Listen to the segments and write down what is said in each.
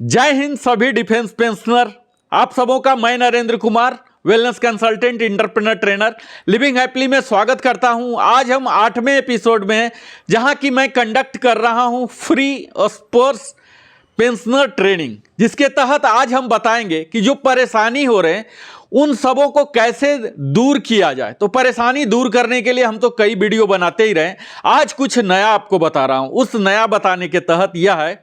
जय हिंद सभी defence pensioner. आप सबों का मैं Narendra Kumar, wellness consultant, entrepreneur trainer, living happily में स्वागत करता हूं। आज हम 8वें एपिसोड में हैं, जहां की मैं कंडक्ट कर रहा हूं फ्री स्पोर्ट्स पेंशनर ट्रेनिंग, जिसके तहत आज हम बताएंगे कि जो परेशानी हो रहे हैं उन सबों को कैसे दूर किया जाए। तो परेशानी दूर करने के लिए हम तो कई वीडियो बनाते ही रहे, आज कुछ नया आपको बता रहा हूं। उस नया बताने के तहत यह है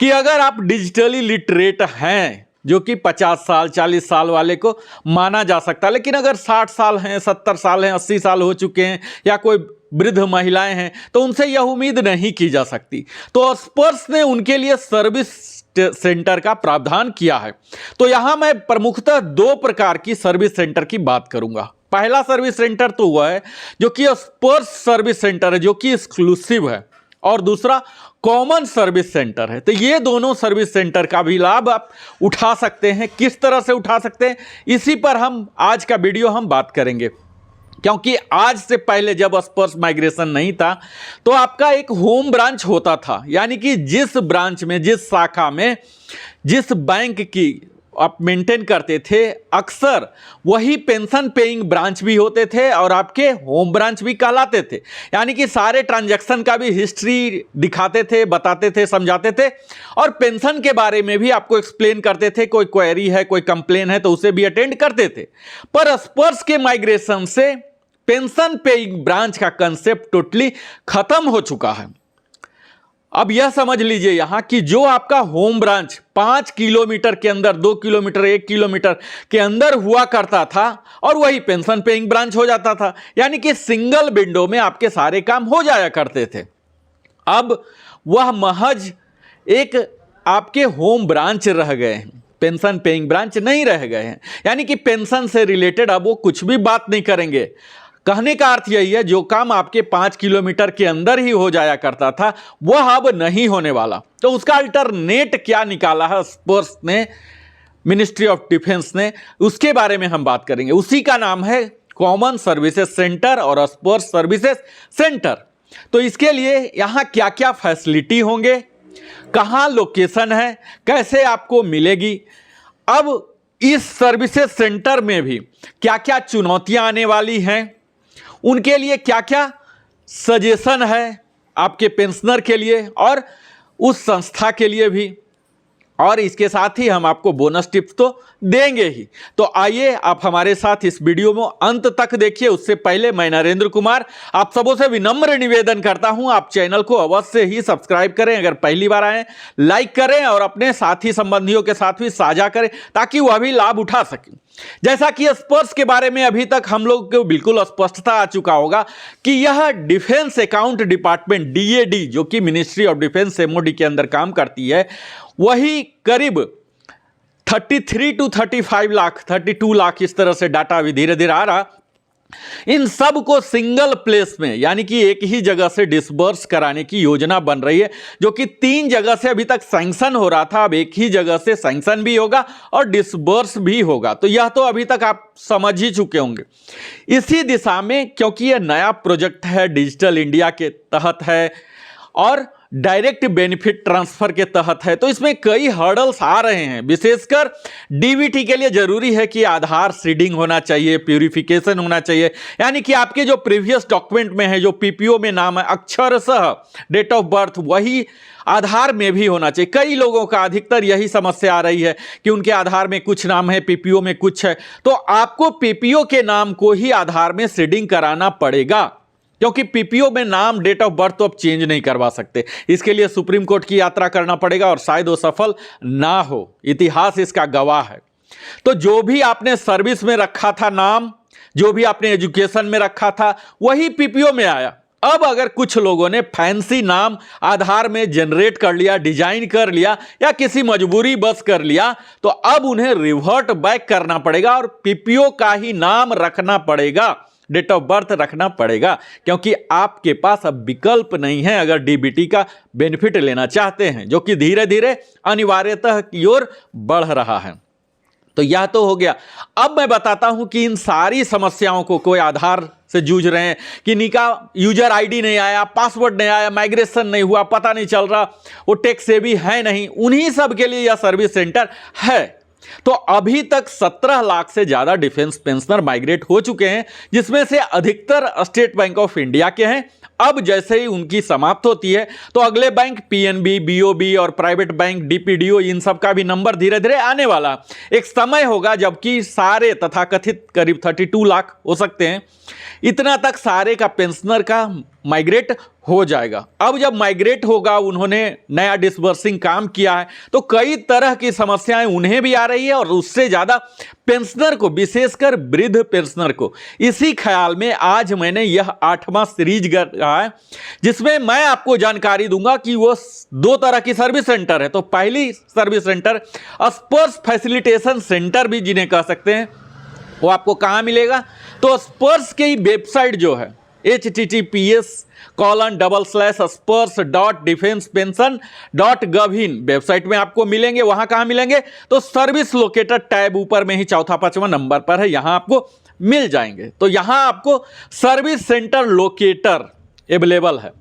कि अगर आप डिजिटली लिटरेट हैं, जो कि 50 साल 40 साल वाले को माना जा सकता है, लेकिन अगर 60 साल हैं, 70 साल हैं, 80 साल हो चुके हैं या कोई वृद्ध महिलाएं हैं, तो उनसे यह उम्मीद नहीं की जा सकती। तो स्पर्श ने उनके लिए सर्विस सेंटर का प्रावधान किया है। तो यहां मैं प्रमुखतः दो प्रकार की सर्विस सेंटर की बात करूंगा। पहला सर्विस सेंटर तो हुआ है जो कि स्पर्श सर्विस सेंटर है, जो कि एक्सक्लूसिव है, और दूसरा कॉमन सर्विस सेंटर है। तो ये दोनों सर्विस सेंटर का भी लाभ आप उठा सकते हैं। किस तरह से उठा सकते हैं, इसी पर हम आज का वीडियो हम बात करेंगे। क्योंकि आज से पहले जब स्पर्श माइग्रेशन नहीं था तो आपका एक होम ब्रांच होता था, यानी कि जिस ब्रांच में, जिस शाखा में, जिस बैंक की आप मेंटेन करते थे, अक्सर वही पेंशन पेइंग ब्रांच भी होते थे और आपके होम ब्रांच भी कहलाते थे। यानी कि सारे ट्रांजैक्शन का भी हिस्ट्री दिखाते थे, बताते थे, समझाते थे, और पेंशन के बारे में भी आपको एक्सप्लेन करते थे। कोई क्वेरी है, कोई कंप्लेन है तो उसे भी अटेंड करते थे। पर स्पर्श के माइग्रेशन से पेंशन पेइंग ब्रांच का कंसेप्ट टोटली खत्म हो चुका है। अब यह समझ लीजिए यहां कि जो आपका होम ब्रांच 5 किलोमीटर के अंदर, 2 किलोमीटर, 1 किलोमीटर के अंदर हुआ करता था, और वही पेंशन पेइंग ब्रांच हो जाता था। यानी कि सिंगल विंडो में आपके सारे काम हो जाया करते थे। अब वह महज एक आपके होम ब्रांच रह गए हैं, पेंशन पेइंग ब्रांच नहीं रह गए हैं। यानी कि पेंशन से रिलेटेड अब वो कुछ भी बात नहीं करेंगे। कहने का अर्थ यही है, जो काम आपके 5 किलोमीटर के अंदर ही हो जाया करता था वह अब नहीं होने वाला। तो उसका अल्टरनेट क्या निकाला है स्पर्श ने, मिनिस्ट्री ऑफ डिफेंस ने, उसके बारे में हम बात करेंगे। उसी का नाम है कॉमन सर्विसेज सेंटर और स्पर्श सर्विसेज सेंटर। तो इसके लिए यहां क्या क्या फैसिलिटी होंगे, कहां लोकेशन है, कैसे आपको मिलेगी, अब इस सर्विसेज सेंटर में भी क्या क्या चुनौतियां आने वाली हैं, उनके लिए क्या क्या सजेशन है आपके पेंशनर के लिए और उस संस्था के लिए भी, और इसके साथ ही हम आपको बोनस टिप्स तो देंगे ही। तो आइए आप हमारे साथ इस वीडियो में अंत तक देखिए। उससे पहले मैं नरेंद्र कुमार आप सबों से विनम्र निवेदन करता हूं, आप चैनल को अवश्य ही सब्सक्राइब करें, अगर पहली बार आए लाइक करें और अपने साथी संबंधियों के साथ भी साझा करें ताकि वह भी लाभ उठा सकें। जैसा कि स्पर्श के बारे में अभी तक हम लोग को बिल्कुल स्पष्टता आ चुका होगा कि यह डिफेंस अकाउंट डिपार्टमेंट डीएडी, जो कि मिनिस्ट्री ऑफ डिफेंस एमओडी के अंदर काम करती है, वही करीब 33 to 35 लाख, 32 लाख इस तरह से डाटा अभी धीरे धीरे आ रहा, इन सब को सिंगल प्लेस में, यानी कि एक ही जगह से डिसबर्स कराने की योजना बन रही है, जो कि 3 जगह से अभी तक सैंक्शन हो रहा था, अब एक ही जगह से सैंक्शन भी होगा और डिसबर्स भी होगा। तो यह तो अभी तक आप समझ ही चुके होंगे। इसी दिशा में, क्योंकि यह नया प्रोजेक्ट है, डिजिटल इंडिया के तहत है और डायरेक्ट बेनिफिट ट्रांसफर के तहत है, तो इसमें कई हर्डल्स आ रहे हैं। विशेषकर डीबीटी के लिए जरूरी है कि आधार सीडिंग होना चाहिए, प्यूरिफिकेशन होना चाहिए, यानी कि आपके जो प्रीवियस डॉक्यूमेंट में है, जो पीपीओ में नाम है, अक्षरशः डेट ऑफ बर्थ वही आधार में भी होना चाहिए। कई लोगों का अधिकतर यही समस्या आ रही है कि उनके आधार में कुछ नाम है, पीपीओ में कुछ है। तो आपको पीपीओ के नाम को ही आधार में सीडिंग कराना पड़ेगा, क्योंकि पीपीओ में नाम, डेट ऑफ बर्थ तो आप चेंज नहीं करवा सकते। इसके लिए सुप्रीम कोर्ट की यात्रा करना पड़ेगा और शायद वो सफल ना हो, इतिहास इसका गवाह है। तो जो भी आपने सर्विस में रखा था नाम, जो भी आपने एजुकेशन में रखा था, वही पीपीओ में आया। अब अगर कुछ लोगों ने फैंसी नाम आधार में जनरेट कर लिया, डिजाइन कर लिया, या किसी मजबूरी बस कर लिया, तो अब उन्हें रिवर्ट बैक करना पड़ेगा और पीपीओ का ही नाम रखना पड़ेगा, डेट ऑफ बर्थ रखना पड़ेगा, क्योंकि आपके पास अब विकल्प नहीं है अगर डीबीटी का बेनिफिट लेना चाहते हैं, जो कि धीरे धीरे अनिवार्यतः की ओर बढ़ रहा है। तो यह तो हो गया। अब मैं बताता हूं कि इन सारी समस्याओं को कोई आधार से जूझ रहे हैं कि निका यूजर आईडी नहीं आया, पासवर्ड नहीं आया, माइग्रेशन नहीं हुआ, पता नहीं चल रहा, वो टेक्स सेवी है नहीं, उन्हीं सब के लिए यह सर्विस सेंटर है। तो अभी तक 17 लाख से ज्यादा डिफेंस पेंशनर माइग्रेट हो चुके हैं, जिसमें से अधिकतर स्टेट बैंक ऑफ इंडिया के हैं। अब जैसे ही उनकी समाप्त होती है तो अगले बैंक पीएनबी, बीओबी और प्राइवेट बैंक डीपीडीओ, इन सब का भी नंबर धीरे धीरे आने वाला। एक समय होगा जबकि सारे तथाकथित करीब 32 लाख हो सकते हैं, इतना तक सारे का पेंशनर का माइग्रेट हो जाएगा। अब जब माइग्रेट होगा, उन्होंने नया डिसबर्सिंग काम किया है, तो कई तरह की समस्याएं उन्हें भी आ रही है और उससे ज्यादा पेंशनर को, विशेषकर वृद्ध पेंशनर को। इसी ख्याल में आज मैंने यह 8वां सीरीज रहा है, जिसमें मैं आपको जानकारी दूंगा कि वो 2 तरह की सर्विस सेंटर है। तो पहली सर्विस सेंटर स्पर्श फैसिलिटेशन सेंटर भी जिन्हें कह सकते हैं, वो आपको कहां मिलेगा? तो स्पर्श की वेबसाइट जो है https://spurs.defensepension.gov.in वेबसाइट में आपको मिलेंगे। वहां कहां मिलेंगे? तो सर्विस लोकेटर टैब ऊपर में ही 4-5वां नंबर पर है, यहां आपको मिल जाएंगे। तो यहां आपको सर्विस सेंटर लोकेटर अवेलेबल है।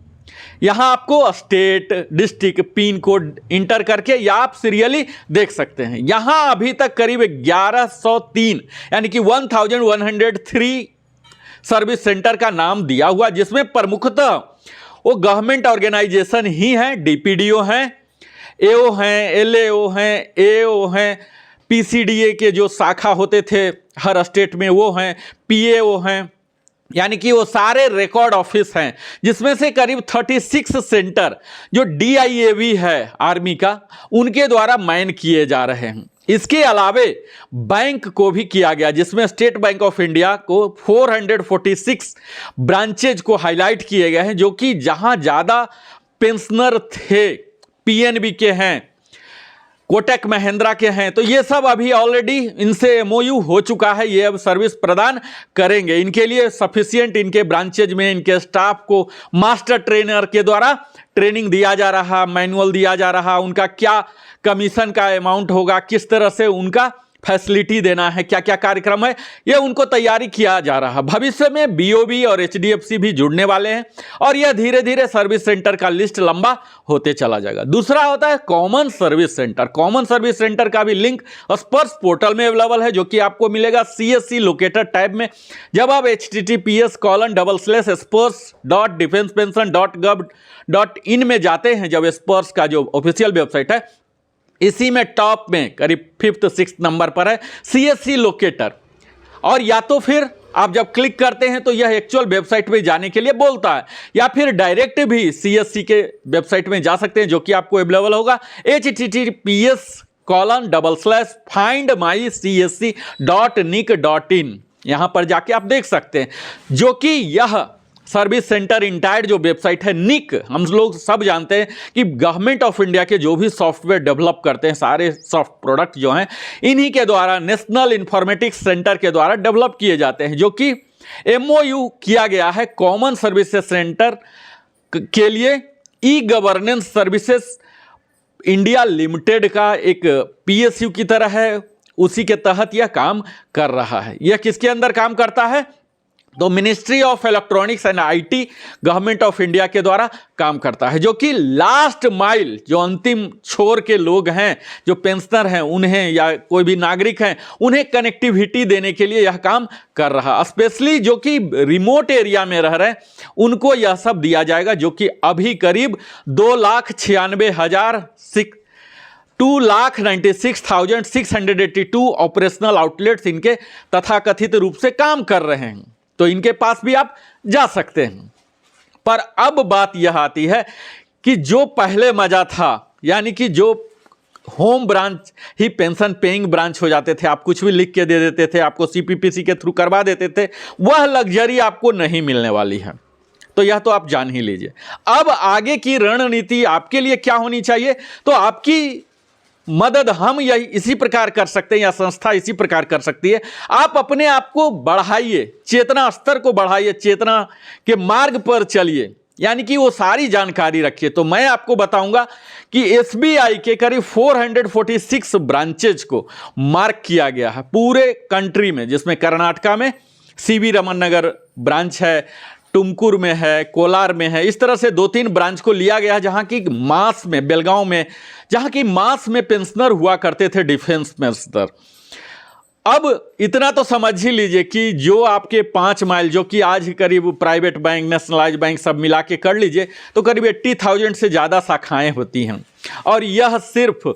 यहां आपको state, district, pin code inter करके या आप सीरियली देख सकते हैं। यहां अभी तक करीब 1103 यानी कि 1103 सर्विस सेंटर का नाम दिया हुआ, जिसमें प्रमुखतः वो गवर्नमेंट ऑर्गेनाइजेशन ही हैं, डीपीडीओ हैं, एओ हैं, एलएओ हैं, एओ हैं, पीसीडीए के जो शाखा होते थे हर स्टेट में वो हैं, पीएओ हैं, यानी कि वो सारे रिकॉर्ड ऑफिस हैं, जिसमें से करीब 36 सेंटर जो डीआईएवी है आर्मी का, उनके द्वारा मैन किए जा रहे हैं। इसके अलावे बैंक को भी किया गया, जिसमें स्टेट बैंक ऑफ इंडिया को 446 ब्रांचेज को हाईलाइट किए गए हैं, जो कि जहां ज्यादा पेंशनर थे, पीएनबी के हैं, कोटक महिंद्रा के हैं, तो ये सब अभी ऑलरेडी इनसे एमओयू हो चुका है, ये अब सर्विस प्रदान करेंगे। इनके लिए सफिशिएंट इनके ब्रांचेज में इनके स्टाफ को मास्टर ट्रेनर के द्वारा ट्रेनिंग दिया जा रहा, मैनुअल दिया जा रहा, उनका क्या कमीशन का अमाउंट होगा, किस तरह से उनका फैसिलिटी देना है, क्या क्या कार्यक्रम है, यह उनको तैयारी किया जा रहा। भविष्य में बीओबी और एचडीएफसी भी जुड़ने वाले हैं और यह धीरे धीरे सर्विस सेंटर का लिस्ट लंबा होते चला जाएगा। दूसरा होता है common service centre. Common service centre का भी लिंक स्पर्श पोर्टल में अवेलेबल है, जो कि आपको मिलेगा सीएससी लोकेटर टैब में। जब आप https://spurs.defensepension.gov.in में जाते हैं, जब स्पर्श का जो ऑफिशियल वेबसाइट है, इसी में टॉप में करीब 5th-6th नंबर पर है सीएससी लोकेटर। और या तो फिर आप जब क्लिक करते हैं तो यह एक्चुअल वेबसाइट में जाने के लिए बोलता है, या फिर डायरेक्ट भी सीएससी के वेबसाइट में जा सकते हैं, जो कि आपको अवेलेबल होगा https://findmycsc.nic.in। यहां पर जाके आप देख सकते हैं, जो कि यह सर्विस सेंटर इंटायर जो वेबसाइट है, निक, हम लोग सब जानते हैं कि गवर्नमेंट ऑफ इंडिया के जो भी सॉफ्टवेयर डेवलप करते हैं, सारे सॉफ्ट प्रोडक्ट जो हैं, इन्हीं के द्वारा, नेशनल इंफॉर्मेटिक्स सेंटर के द्वारा डेवलप किए जाते हैं, जो कि एमओयू किया गया है कॉमन सर्विसेज सेंटर के लिए। E governance services India limited का एक पीएसयू की तरह है, उसी के तहत यह काम कर रहा है। यह किसके अंदर काम करता है? तो ministry of electronics and IT, government of India के द्वारा काम करता है, जो कि लास्ट माइल, जो अंतिम छोर के लोग हैं, जो पेंशनर हैं उन्हें, या कोई भी नागरिक हैं उन्हें कनेक्टिविटी देने के लिए यह काम कर रहा। स्पेशली जो कि रिमोट एरिया में रह रहे हैं, उनको यह सब दिया जाएगा, जो कि अभी करीब 2,96,682 ऑपरेशनल आउटलेट्स इनके तथाकथित रूप से काम कर रहे हैं। तो इनके पास भी आप जा सकते हैं। पर अब बात यह आती है कि जो पहले मजा था, यानी कि जो होम ब्रांच ही पेंशन पेइंग ब्रांच हो जाते थे, आप कुछ भी लिख के दे देते थे, आपको सीपीपीसी के थ्रू करवा देते थे, वह लग्जरी आपको नहीं मिलने वाली है। तो यह तो आप जान ही लीजिए। अब आगे की रणनीति आपके लिए क्या होनी चाहिए? तो आपकी मदद हम यही इसी प्रकार कर सकते हैं, या संस्था इसी प्रकार कर सकती है। आप अपने आप को बढ़ाइए, चेतना स्तर को बढ़ाइए, चेतना के मार्ग पर चलिए। यानी कि वो सारी जानकारी रखिए। तो मैं आपको बताऊंगा कि एसबीआई के करीब 446 ब्रांचेज को मार्क किया गया है पूरे कंट्री में, जिसमें कर्नाटका में सीवी रमन नगर ब्रांच है, टुमकुर में है, कोलार में है। इस तरह से 2-3 ब्रांच को लिया गया है जहां की मास में, बेलगांव में, जहां की मास में पेंशनर हुआ करते थे, डिफेंस पेंशनर। अब इतना तो समझ ही लीजिए कि जो आपके 5 माइल, जो कि आज करीब प्राइवेट बैंक, नेशनलाइज बैंक सब मिला के कर लीजिए तो करीब 80,000 से ज़्यादा शाखाएं होती हैं, और यह सिर्फ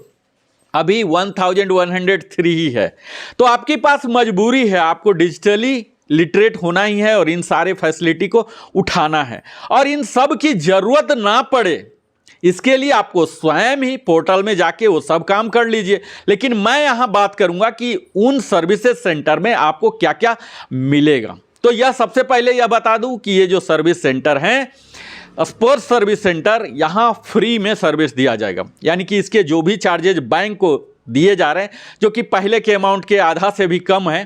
अभी 1103 ही है। तो आपके पास मजबूरी है, आपको डिजिटली लिटरेट होना ही है और इन सारे फैसिलिटी को उठाना है, और इन सब की जरूरत ना पड़े इसके लिए आपको स्वयं ही पोर्टल में जाके वो सब काम कर लीजिए। लेकिन मैं यहां बात करूंगा कि उन सर्विसेज सेंटर में आपको क्या क्या मिलेगा। तो यह सबसे पहले यह बता दूं कि ये जो सर्विस सेंटर हैं, स्पर्श सर्विस सेंटर, यहां फ्री में सर्विस दिया जाएगा। यानी कि इसके जो भी चार्जेज बैंक को दिए जा रहे हैं, जो कि पहले के अमाउंट के आधा से भी कम है,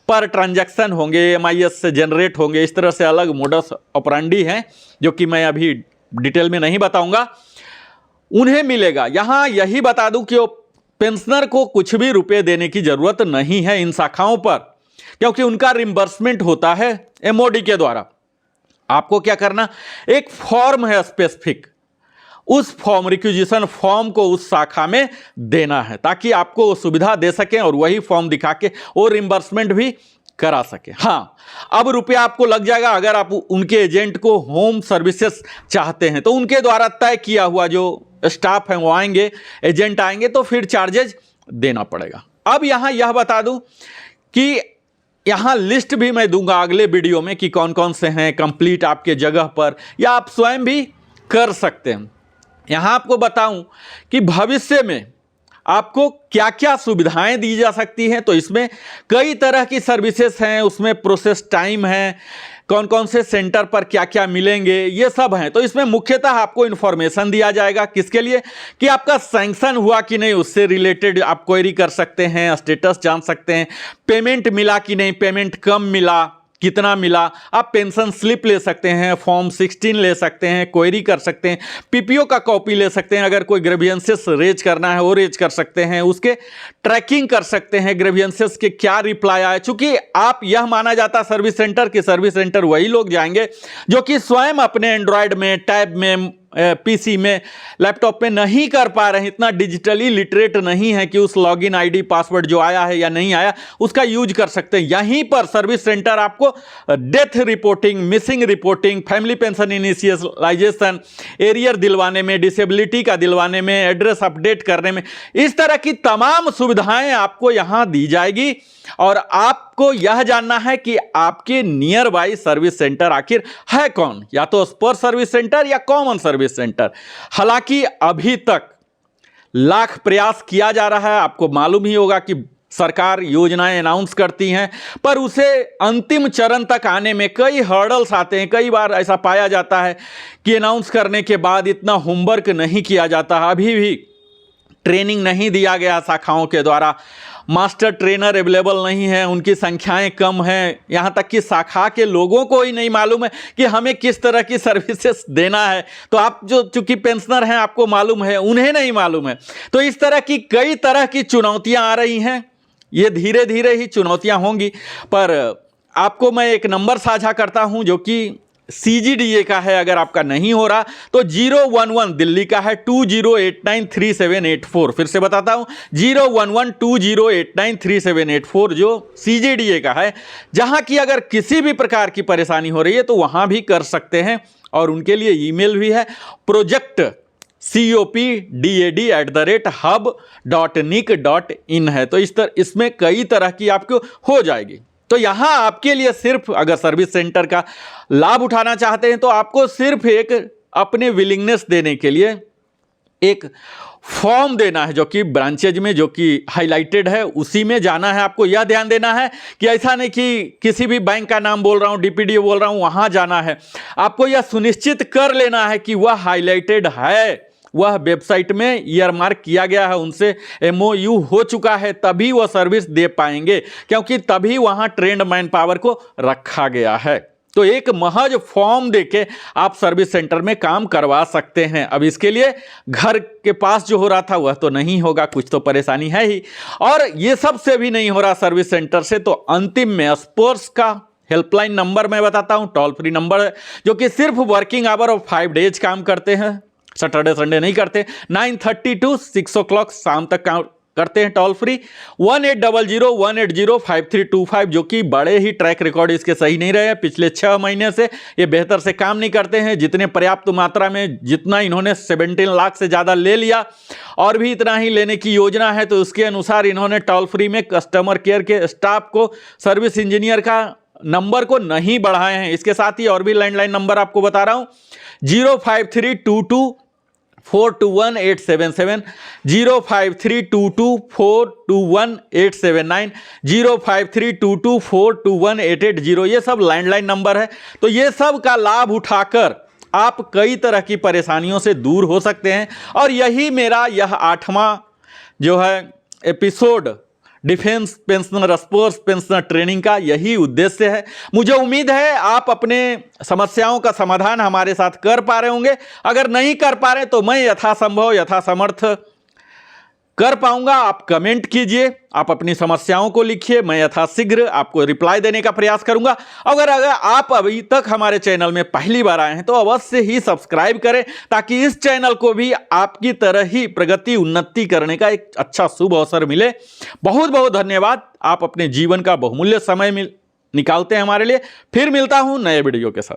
पर ट्रांजैक्शन होंगे, एमआईएस से जनरेट होंगे, इस तरह से अलग मोडस ऑपरेंडी हैं जो कि मैं अभी डिटेल में नहीं बताऊंगा, उन्हें मिलेगा। यहां यही बता दूं कि पेंशनर को कुछ भी रुपए देने की जरूरत नहीं है इन शाखाओं पर, क्योंकि उनका रिम्बर्समेंट होता है एमओडी के द्वारा। आपको क्या करना, एक फॉर्म है स्पेसिफिक, उस फॉर्म, रिक्विजिशन फॉर्म को उस शाखा में देना है ताकि आपको वो सुविधा दे सकें और वही फॉर्म दिखा के वो रिम्बर्समेंट भी करा सके। हाँ, अब रुपया आपको लग जाएगा अगर आप उनके एजेंट को होम सर्विसेज चाहते हैं, तो उनके द्वारा तय किया हुआ जो स्टाफ है वो आएंगे, एजेंट आएंगे, तो फिर चार्जेज देना पड़ेगा। अब यहां यह बता दूं कि यहां लिस्ट भी मैं दूंगा अगले वीडियो में कि कौन कौन से हैं कंप्लीट आपके जगह पर, या आप स्वयं भी कर सकते हैं। यहां आपको बताऊं कि भविष्य में आपको क्या क्या सुविधाएं दी जा सकती हैं। तो इसमें कई तरह की सर्विसेज हैं, उसमें प्रोसेस टाइम है, कौन कौन से सेंटर पर क्या क्या मिलेंगे, ये सब हैं। तो इसमें मुख्यतः आपको इन्फॉर्मेशन दिया जाएगा, किसके लिए, कि आपका सैंक्शन हुआ कि नहीं, उससे रिलेटेड आप क्वेरी कर सकते हैं, स्टेटस जान सकते हैं, पेमेंट मिला कि नहीं, पेमेंट कम मिला, कितना मिला, आप पेंशन स्लिप ले सकते हैं, फॉर्म 16 ले सकते हैं, क्वेरी कर सकते हैं, पीपीओ का कॉपी ले सकते हैं, अगर कोई ग्रेवियंसेस रेज करना है वो रेज कर सकते हैं, उसके ट्रैकिंग कर सकते हैं, ग्रेवियंसेस के क्या रिप्लाई आए। चूंकि आप यह माना जाता है सर्विस सेंटर के, सर्विस सेंटर वही लोग जाएंगे जो कि स्वयं अपने एंड्रॉयड में, टैब में, पीसी में, लैपटॉप में नहीं कर पा रहे हैं, इतना डिजिटली लिटरेट नहीं है कि उस लॉगिन आईडी पासवर्ड जो आया है या नहीं आया उसका यूज कर सकते हैं। यहीं पर सर्विस सेंटर आपको death reporting, missing reporting, family pension initialisation, arrear दिलवाने में, डिसेबिलिटी का दिलवाने में, एड्रेस अपडेट करने में, इस तरह की तमाम सुविधाएं आपको यहां दी जाएगी। और आपको यह जानना है कि आपके नियर बाई सर्विस सेंटर आखिर है कौन, या तो स्पर्श सर्विस सेंटर या कॉमन सर्विस सेंटर। हालांकि अभी तक लाख प्रयास किया जा रहा है, आपको मालूम ही होगा कि सरकार योजनाएं अनाउंस करती हैं, पर उसे अंतिम चरण तक आने में कई हर्डल्स आते हैं। कई बार ऐसा पाया जाता है कि अनाउंस करने के बाद इतना होमवर्क नहीं किया जाता, अभी भी ट्रेनिंग नहीं दिया गया शाखाओं के द्वारा, मास्टर ट्रेनर अवेलेबल नहीं है, उनकी संख्याएं कम हैं, यहाँ तक कि शाखा के लोगों को ही नहीं मालूम है कि हमें किस तरह की सर्विसेज देना है। तो आप जो चूंकि पेंशनर हैं आपको मालूम है, उन्हें नहीं मालूम है। तो इस तरह की कई तरह की चुनौतियां आ रही हैं, ये धीरे धीरे ही चुनौतियां होंगी। पर आपको मैं एक नंबर साझा करता हूं जो कि CGDA का है, अगर आपका नहीं हो रहा तो 011 दिल्ली का है 20893784। फिर से बताता हूं 01120893784 जो CGDA का है, जहां की अगर किसी भी प्रकार की परेशानी हो रही है तो वहां भी कर सकते हैं। और उनके लिए ईमेल भी है, प्रोजेक्ट copdad@hub.nic.in है। तो इसमें कई तरह की आपको हो जाएगी। तो यहां आपके लिए सिर्फ अगर सर्विस सेंटर का लाभ उठाना चाहते हैं तो आपको सिर्फ एक अपने विलिंगनेस देने के लिए एक फॉर्म देना है, जो कि ब्रांचेज में जो कि हाईलाइटेड है उसी में जाना है। आपको यह ध्यान देना है कि ऐसा नहीं कि किसी भी बैंक का नाम बोल रहा हूं, डीपीडीओ बोल रहा हूं, वहां जाना है। आपको यह सुनिश्चित कर लेना है कि वह हाईलाइटेड है, वह वेबसाइट में ईयरमार्क किया गया है, उनसे MOU हो चुका है, तभी वह सर्विस दे पाएंगे, क्योंकि तभी वहां ट्रेंड मैन पावर को रखा गया है। तो एक महज फॉर्म देके आप सर्विस सेंटर में काम करवा सकते हैं। अब इसके लिए घर के पास जो हो रहा था वह तो नहीं होगा, कुछ तो परेशानी है ही, और ये सब से भी नहीं हो रहा सर्विस सेंटर से, तो अंतिम में स्पोर्ट्स का हेल्पलाइन नंबर मैं बताता हूं, टोल फ्री नंबर है, जो कि सिर्फ वर्किंग आवर और 5 डेज काम करते हैं, सैटरडे संडे नहीं करते। 9:30 to 6 o'clock शाम तक काम करते हैं, टोल फ्री 1800-180-5325, जो कि बड़े ही ट्रैक रिकॉर्ड इसके सही नहीं रहे हैं पिछले 6 महीने से, ये बेहतर से काम नहीं करते हैं। जितने पर्याप्त मात्रा में, जितना इन्होंने 17 लाख से ज़्यादा ले लिया और भी इतना ही लेने की योजना है, तो उसके अनुसार इन्होंने टोल फ्री में कस्टमर केयर के स्टाफ को, सर्विस इंजीनियर का नंबर को नहीं बढ़ाए हैं। इसके साथ ही और भी लैंडलाइन नंबर आपको बता रहा हूँ, 05322421877, 05322421879, 05322421880, ये सब लैंडलाइन नंबर है। तो ये सब का लाभ उठाकर आप कई तरह की परेशानियों से दूर हो सकते हैं, और यही मेरा यह 8वां जो है episode defence pensioner, sports pensioner training का यही उद्देश्य है। मुझे उम्मीद है आप अपने समस्याओं का समाधान हमारे साथ कर पा रहे होंगे। अगर नहीं कर पा रहे तो मैं यथासंभव यथासमर्थ कर पाऊंगा। आप कमेंट कीजिए, आप अपनी समस्याओं को लिखिए, मैं यथाशीघ्र आपको रिप्लाई देने का प्रयास करूंगा। अगर आप अभी तक हमारे चैनल में पहली बार आए हैं तो अवश्य ही सब्सक्राइब करें, ताकि इस चैनल को भी आपकी तरह ही प्रगति उन्नति करने का एक अच्छा शुभ अवसर मिले। बहुत बहुत धन्यवाद, आप अपने जीवन का बहुमूल्य समय निकालते हैं हमारे लिए। फिर मिलता हूं नए वीडियो के साथ।